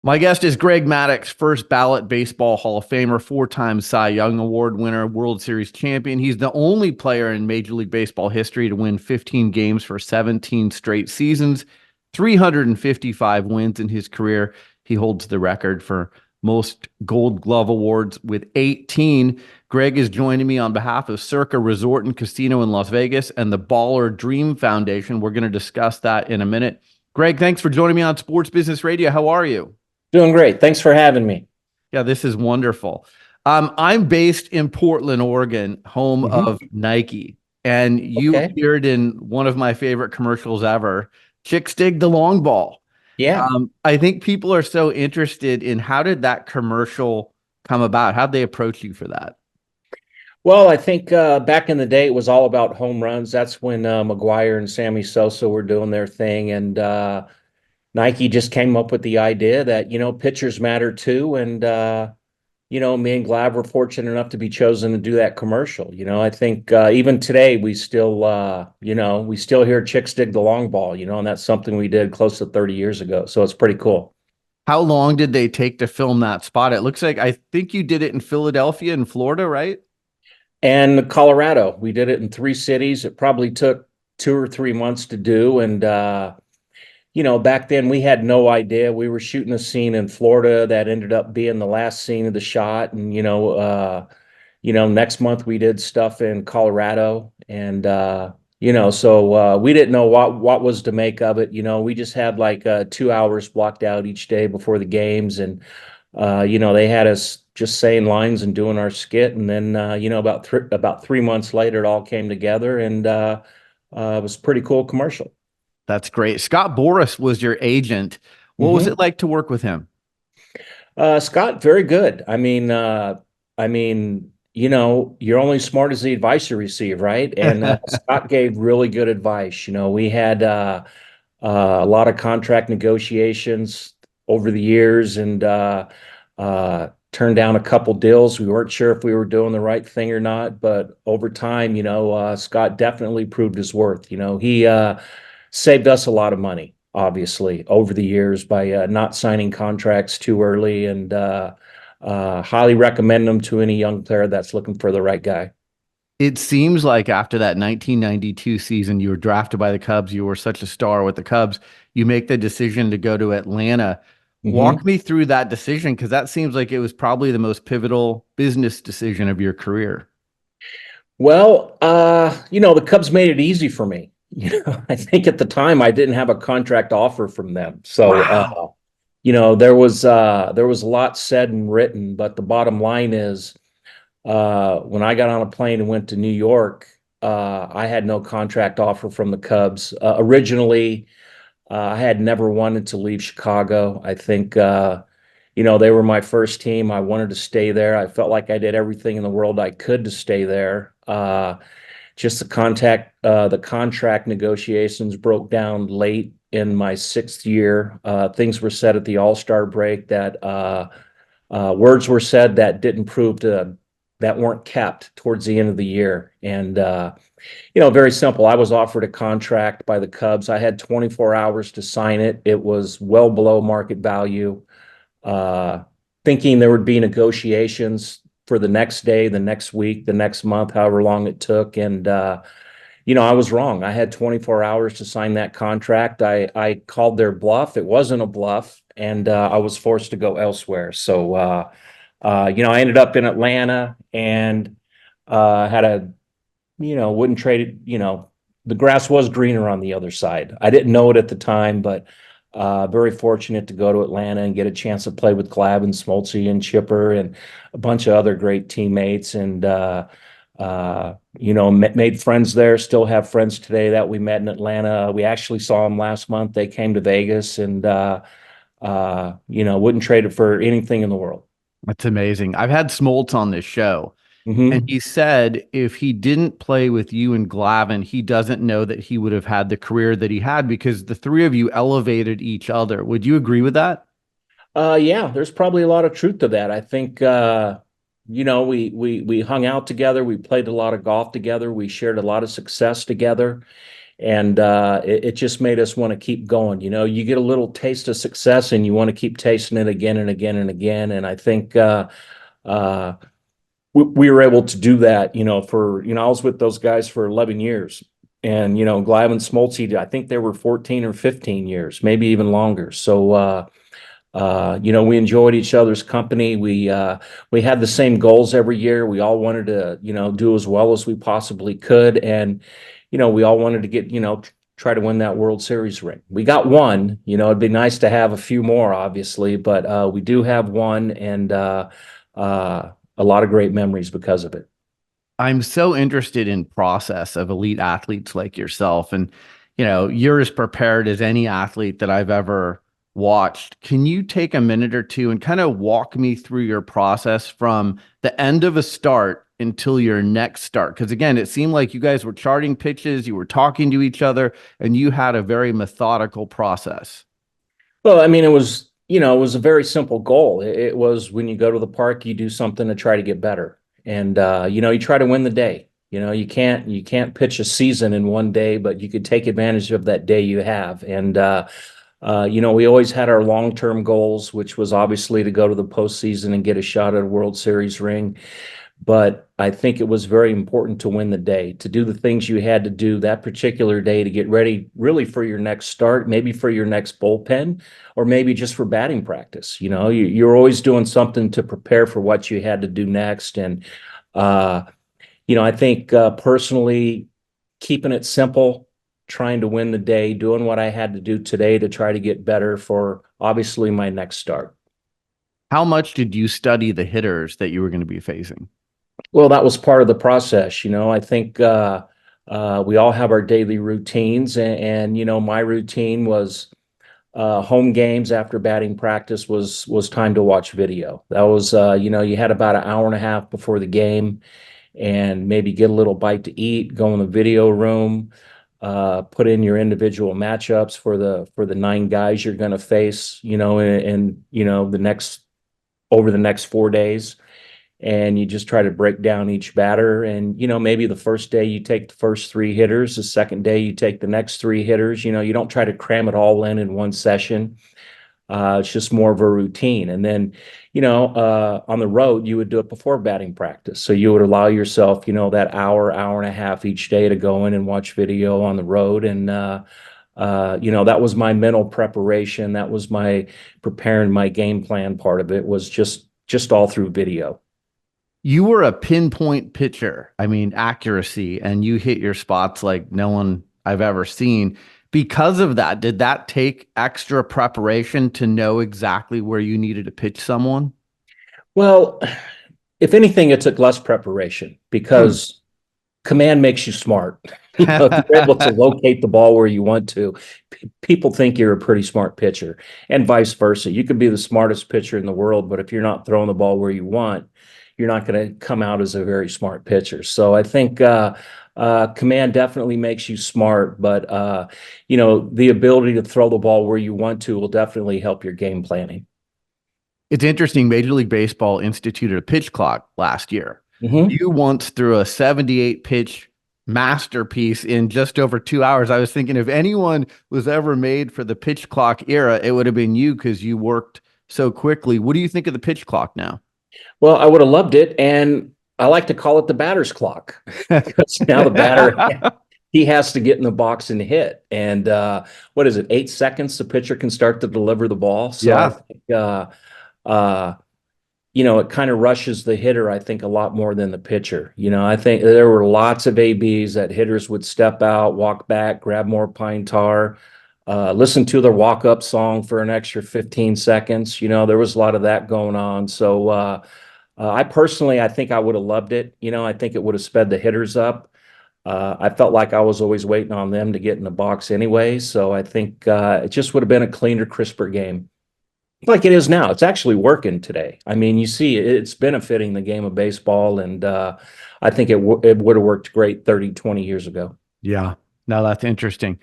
My guest is Greg Maddux, first ballot Baseball Hall of Famer, four-time Cy Young Award winner, World Series champion. He's the only player in Major League Baseball history to win 15 games for 17 straight seasons, 355 wins in his career. He holds the record for most Gold Glove awards with 18. Greg is joining me on behalf of Circa Resort and Casino in Las Vegas and the Baller Dream Foundation. We're going to discuss that in a minute. Greg, thanks for joining me on Sports Business Radio. How are you? Doing great. Thanks for having me. Yeah, this is wonderful. I'm based in Portland, Oregon, home Hmm. of Nike, and you Okay. appeared in one of my favorite commercials ever, Chicks Dig the Long Ball. Yeah. I think people are so interested in how did that commercial come about? How'd they approach you for that? Well, I think back in the day, it was all about home runs. That's when McGuire and Sammy Sosa were doing their thing. And Nike just came up with the idea that, pitchers matter too. And, me and Glav were fortunate enough to be chosen to do that commercial. I think even today, we still hear chicks dig the long ball, and that's something we did close to 30 years ago. So it's pretty cool. How long did they take to film that spot? It looks like I think you did it in Philadelphia and Florida, right? And Colorado, we did it in three cities. It probably took 2 or 3 months to do. And, back then we had no idea. We were shooting a scene in Florida that ended up being the last scene of the shot. And, next month we did stuff in Colorado. And, we didn't know what was to make of it. We just had like 2 hours blocked out each day before the games. And, they had us just saying lines and doing our skit. And then, about 3 months later, it all came together and it was a pretty cool commercial. That's great. Scott Boras was your agent. What was it Hmm. like to work with him? Scott, very good. You're only smart as the advice you receive, right? And Scott gave really good advice. We had a lot of contract negotiations over the years and turned down a couple deals. We weren't sure if we were doing the right thing or not, but over time, Scott definitely proved his worth. He saved us a lot of money, obviously, over the years by not signing contracts too early and highly recommend them to any young player that's looking for the right guy. It seems like after that 1992 season, you were drafted by the Cubs. You were such a star with the Cubs. You make the decision to go to Atlanta. Walk Hmm. me through that decision because that seems like it was probably the most pivotal business decision of your career. Well, the Cubs made it easy for me. I think at the time I didn't have a contract offer from them. So, Wow. there was a lot said and written, but the bottom line is, when I got on a plane and went to New York, I had no contract offer from the Cubs. Originally, I had never wanted to leave Chicago. I think, they were my first team. I wanted to stay there. I felt like I did everything in the world I could to stay there. Just the contract negotiations broke down late in my sixth year. Things were said at the All-Star break that words were said that didn't prove to that weren't kept towards the end of the year. And very simple. I was offered a contract by the Cubs. I had 24 hours to sign it. It was well below market value. Uh, Thinking there would be negotiations for the next day, the next week, the next month, however long it took. And I was wrong. I had 24 hours to sign that contract. I called their bluff. It wasn't a bluff, and I was forced to go elsewhere. So, I ended up in Atlanta and had wouldn't trade it. The grass was greener on the other side. I didn't know it at the time, but very fortunate to go to Atlanta and get a chance to play with Glavine, Smotlz, and Chipper, and a bunch of other great teammates. And made friends there. Still have friends today that we met in Atlanta. We actually saw them last month. They came to Vegas, and wouldn't trade it for anything in the world. That's amazing. I've had Smoltz on this show, and Hmm. he said if he didn't play with you and Glavin, he doesn't know that he would have had the career that he had because the three of you elevated each other. Would you agree with that? Yeah, there's probably a lot of truth to that. I think we hung out together, we played a lot of golf together, we shared a lot of success together, And it just made us want to keep going. You know, you get a little taste of success and you want to keep tasting it again and again and again. And I think uh, we were able to do that, I was with those guys for 11 years. And, Glavine, Smotlz, I think they were 14 or 15 years, maybe even longer. So, we enjoyed each other's company. We had the same goals every year. We all wanted to, do as well as we possibly could. And, we all wanted to get, try to win that World Series ring. We got one. It'd be nice to have a few more, obviously, but we do have one, and a lot of great memories because of it. I'm so interested in process of elite athletes like yourself. And, you're as prepared as any athlete that I've ever watched. Can you take a minute or two and kind of walk me through your process from the end of a start until your next start? Because again, it seemed like you guys were charting pitches, you were talking to each other, and you had a very methodical process. Well, I mean, it was a very simple goal. It was when you go to the park, you do something to try to get better. And you try to win the day. You can't pitch a season in one day, but you could take advantage of that day you have. And we always had our long-term goals, which was obviously to go to the postseason and get a shot at a World Series ring. But I think it was very important to win the day, to do the things you had to do that particular day to get ready really for your next start, maybe for your next bullpen, or maybe just for batting practice. You're always doing something to prepare for what you had to do next. And, I think personally, keeping it simple, trying to win the day, doing what I had to do today to try to get better for obviously my next start. How much did you study the hitters that you were going to be facing? Well, that was part of the process. I think we all have our daily routines, and my routine was home games after batting practice was time to watch video. That was you had about an hour and a half before the game, and maybe get a little bite to eat, go in the video room, put in your individual matchups for the 9 guys you're going to face, and the next over the next 4 days. And you just try to break down each batter. And, maybe the first day you take the first 3 hitters, the second day you take the next 3 hitters. You don't try to cram it all in one session. It's just more of a routine. And then, on the road, you would do it before batting practice. So you would allow yourself, that hour and a half each day to go in and watch video on the road. And, that was my mental preparation. That was my preparing my game plan part of it, was just all through video. You were a pinpoint pitcher. I mean, accuracy, and you hit your spots like no one I've ever seen. Because of that, did that take extra preparation to know exactly where you needed to pitch someone? Well, if anything, it took less preparation because command makes you smart. If you're able to locate the ball where you want to, people think you're a pretty smart pitcher, and vice versa. You could be the smartest pitcher in the world, but if you're not throwing the ball where you want, you're not going to come out as a very smart pitcher. So I think command definitely makes you smart, but the ability to throw the ball where you want to will definitely help your game planning. It's interesting. Major League Baseball instituted a pitch clock last year. Mm-hmm. You once threw a 78 pitch masterpiece in just over 2 hours. I was thinking if anyone was ever made for the pitch clock era, it would have been you because you worked so quickly. What do you think of the pitch clock now? Well, I would have loved it, and I like to call it the batter's clock because now the batter, he has to get in the box and hit. And what is it, 8 seconds the pitcher can start to deliver the ball? So I think, it kind of rushes the hitter, I think, a lot more than the pitcher. I think there were lots of ABs that hitters would step out, walk back, grab more pine tar, listen to their walk-up song for an extra 15 seconds. There was a lot of that going on. So I think I would have loved it. I think it would have sped the hitters up. I felt like I was always waiting on them to get in the box anyway. So I think it just would have been a cleaner, crisper game. Like it is now. It's actually working today. I mean, you see, it's benefiting the game of baseball, and I think it would have worked great 30, 20 years ago. Yeah. No, that's interesting.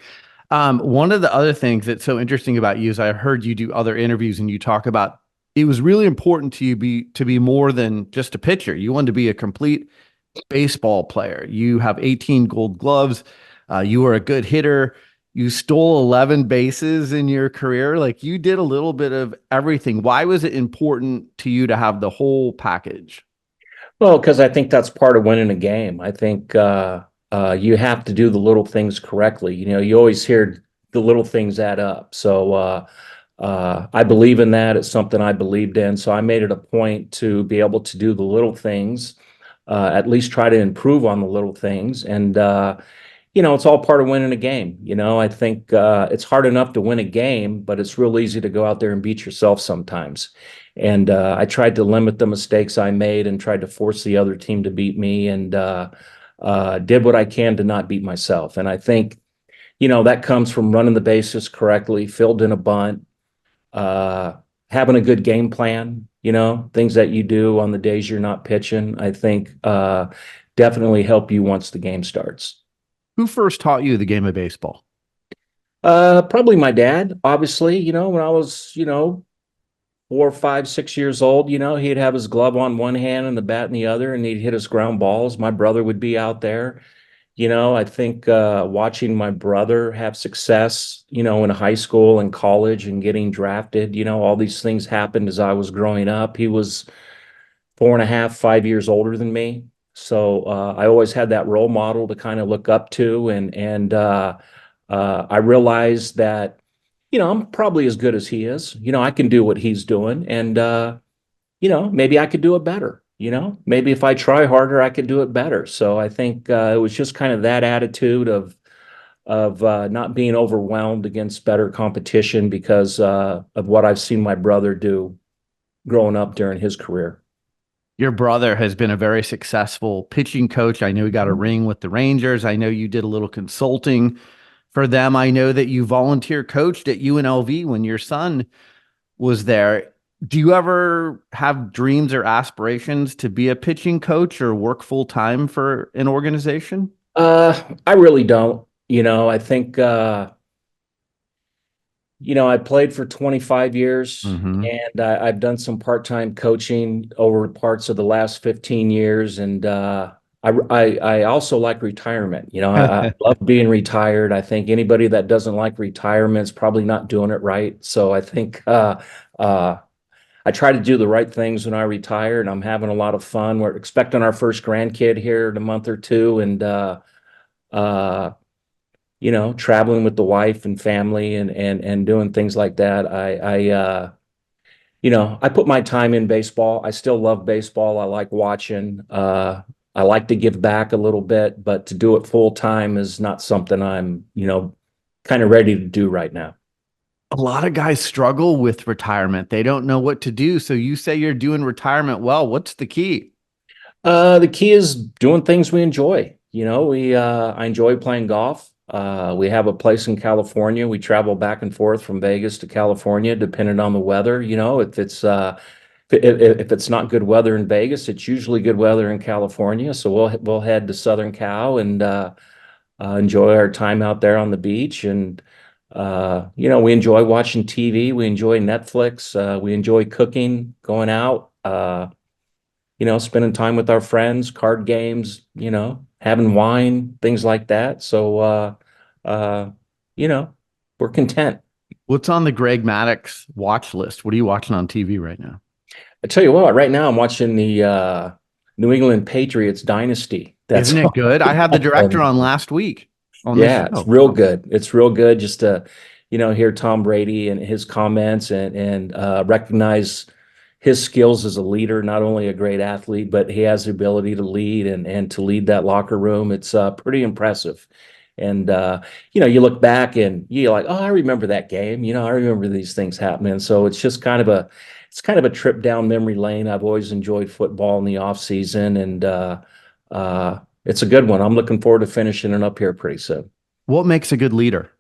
One of the other things that's so interesting about you is I heard you do other interviews and you talk about it was really important to you to be more than just a pitcher. You wanted to be a complete baseball player. You have 18 gold gloves. You were a good hitter. You stole 11 bases in your career. Like you did a little bit of everything. Why was it important to you to have the whole package? Well, because I think that's part of winning a game. I think you have to do the little things correctly. You always hear the little things add up. So I believe in that. It's something I believed in. So I made it a point to be able to do the little things, at least try to improve on the little things. And it's all part of winning a game. I think it's hard enough to win a game, but it's real easy to go out there and beat yourself sometimes. And I tried to limit the mistakes I made and tried to force the other team to beat me and did what I can to not beat myself. And I think, that comes from running the bases correctly, filled in a bunt, uh, having a good game plan, things that you do on the days you're not pitching, I think definitely help you once the game starts. Who first taught you the game of baseball? Probably my dad, obviously, when I was, 4, 5, 6 years old, he'd have his glove on one hand and the bat in the other, and he'd hit his ground balls. My brother would be out there. I think watching my brother have success, in high school and college and getting drafted, all these things happened as I was growing up. He was 4.5, 5 years older than me. So I always had that role model to kind of look up to. And I realized that, I'm probably as good as he is. I can do what he's doing. And, maybe I could do it better. Maybe if I try harder, I could do it better. So I think it was just kind of that attitude of not being overwhelmed against better competition because of what I've seen my brother do growing up during his career. Your brother has been a very successful pitching coach. I know he got a ring with the Rangers. I know you did a little consulting for them. I know that you volunteer coached at UNLV when your son was there. Do you ever have dreams or aspirations to be a pitching coach or work full time for an organization? I really don't. I think I played for 25 years Hmm. and I've done some part-time coaching over parts of the last 15 years. And I also like retirement. I love being retired. I think anybody that doesn't like retirement is probably not doing it right. So I think uh, I try to do the right things when I retire, and I'm having a lot of fun. We're expecting our first grandkid here in a month or two, and uh, traveling with the wife and family and doing things like that. I put my time in baseball. I still love baseball. I like watching. I like to give back a little bit, but to do it full time is not something I'm, kind of ready to do right now. A lot of guys struggle with retirement. They don't know what to do. So you say you're doing retirement well. What's the key? The key is doing things we enjoy. I enjoy playing golf. We have a place in California. We travel back and forth from Vegas to California, depending on the weather. If it's not good weather in Vegas, it's usually good weather in California. So we'll head to Southern Cal and enjoy our time out there on the beach. And we enjoy watching TV. We enjoy Netflix. We enjoy cooking, going out. Spending time with our friends, card games, having wine, things like that. So, uh, you know, we're content. What's on the Greg Maddux watch list? What are you watching on TV right now? I tell you what, right now I'm watching the New England Patriots dynasty. That's Isn't it good? I had the director on last week on the yeah, it's show. real good. It's real good just to, hear Tom Brady and his comments and recognize his skills as a leader, not only a great athlete, but he has the ability to lead and to lead that locker room. It's pretty impressive. And you look back and you're like, oh, I remember that game. I remember these things happening. So it's kind of a trip down memory lane. I've always enjoyed football in the off season, and it's a good one. I'm looking forward to finishing it up here pretty soon. What makes a good leader?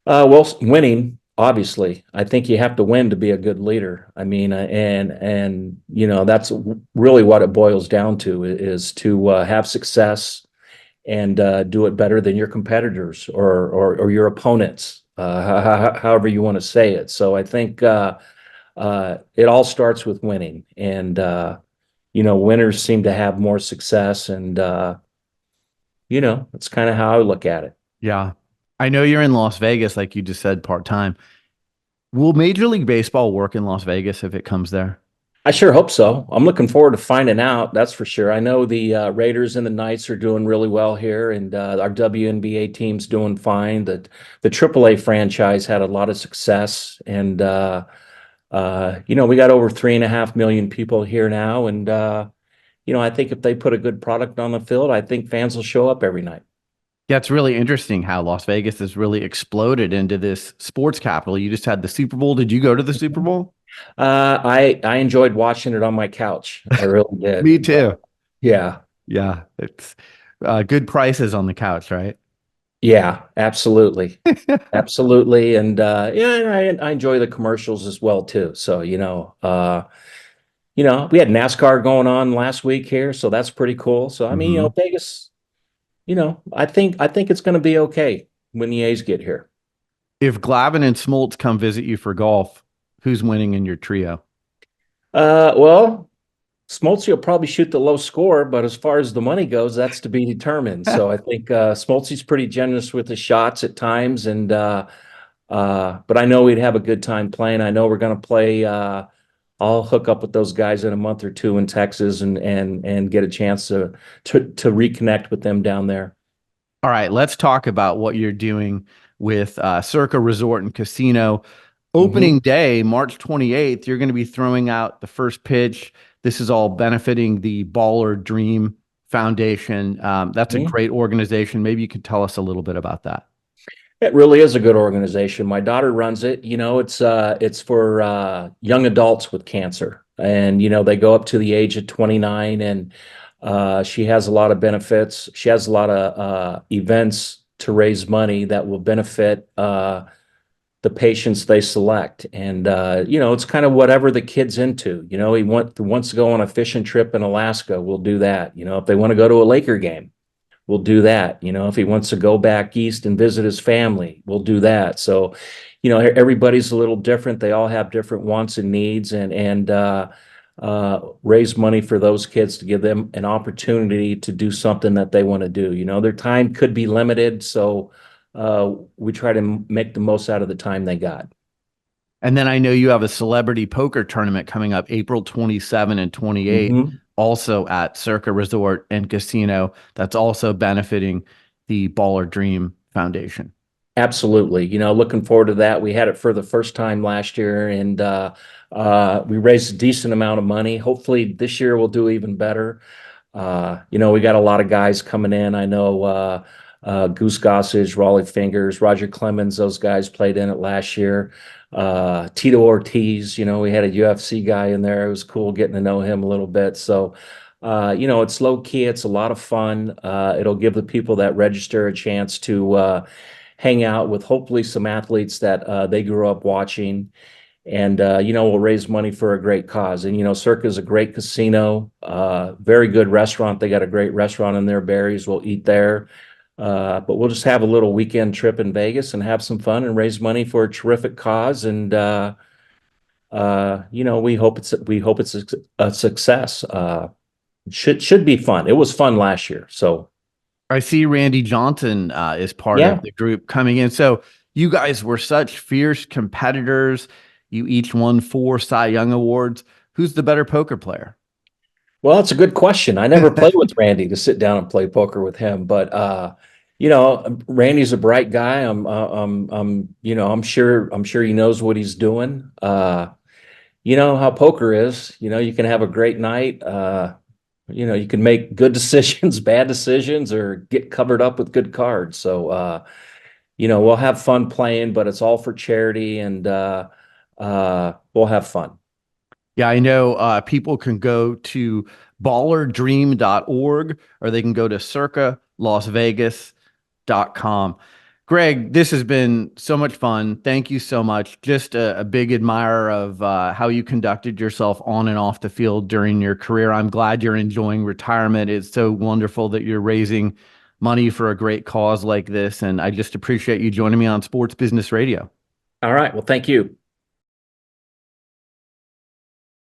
Well, winning, obviously. I think you have to win to be a good leader. I mean, and that's really what it boils down to is to have success and do it better than your competitors or your opponents, however you want to say it. So I think it all starts with winning, and winners seem to have more success, and That's kind of how I look at it. Yeah. I know you're in Las Vegas, like you just said, part-time. Will Major League Baseball work in Las Vegas if it comes there? I sure hope so. I'm looking forward to finding out. That's for sure. I know the Raiders and the Knights are doing really well here, and our WNBA team's doing fine. The AAA franchise had a lot of success, and we got over 3.5 million people here now, and I think if they put a good product on the field, I think fans will show up every night. Yeah, it's really interesting how Las Vegas has really exploded into this sports capital. You just had the Super Bowl. Did you go to the Super Bowl? I enjoyed watching it on my couch. I really Me did. too. Yeah. Yeah, it's good prices on the couch, right? Yeah, absolutely. Absolutely. And yeah, I enjoy the commercials as well too. So, we had NASCAR going on last week here, so that's pretty cool. So, I mean, Hmm. Vegas, I think it's going to be okay when the A's get here. If Glavine and Smoltz come visit you for golf, who's winning in your trio? Well, Smoltz will probably shoot the low score, but as far as the money goes, that's to be determined. So I think Smoltzy's pretty generous with the shots at times, and but I know we'd have a good time playing. I know we're going to play. I'll hook up with those guys in a month or two in Texas and get a chance to reconnect with them down there. All right, let's talk about what you're doing with Circa Resort and Casino. Hmm. Opening day, March 28th, you're going to be throwing out the first pitch. This is all benefiting the Baller Dream Foundation. That's a great organization. Maybe you could tell us a little bit about that. It really is a good organization. My daughter runs it. It's for young adults with cancer, and they go up to the age of 29, and she has a lot of benefits. She has a lot of events to raise money that will benefit the patients they select, and it's kind of whatever the kid's into. He wants to go on a fishing trip in Alaska, we'll do that. If they want to go to a Laker game, we'll do that. If he wants to go back east and visit his family, we'll do that. So, everybody's a little different. They all have different wants and needs, and raise money for those kids to give them an opportunity to do something that they want to do. Their time could be limited, so we try to make the most out of the time they got. And then I know you have a celebrity poker tournament coming up April 27 and 28, Hmm. also at Circa Resort and Casino. That's also benefiting the Baller Dream Foundation. Absolutely. Looking forward to that. We had it for the first time last year, and we raised a decent amount of money. Hopefully this year we'll do even better. We got a lot of guys coming in. I know Goose Gossage, Raleigh Fingers, Roger Clemens, those guys played in it last year. Tito Ortiz, we had a UFC guy in there. It was cool getting to know him a little bit. So, it's low key. It's a lot of fun. It'll give the people that register a chance to hang out with hopefully some athletes that they grew up watching. And, we'll raise money for a great cause. And, Circa is a great casino, very good restaurant. They got a great restaurant in there, Barry's. We'll eat there. But we'll just have a little weekend trip in Vegas and have some fun and raise money for a terrific cause. And, we hope it's a success. Should be fun. It was fun last year. So, I see Randy Johnson is part of yeah. the group coming in. So you guys were such fierce competitors. You each won 4 Cy Young Awards. Who's the better poker player? Well, that's a good question. I never played with Randy to sit down and play poker with him, but Randy's a bright guy. I'm sure he knows what he's doing. You know how poker is. You can have a great night. You can make good decisions, bad decisions, or get covered up with good cards. So, we'll have fun playing, but it's all for charity, and we'll have fun. Yeah, I know people can go to ballardream.org or they can go to circalasvegas.com. Greg, this has been so much fun. Thank you so much. Just a big admirer of how you conducted yourself on and off the field during your career. I'm glad you're enjoying retirement. It's so wonderful that you're raising money for a great cause like this. And I just appreciate you joining me on Sports Business Radio. All right. Well, thank you.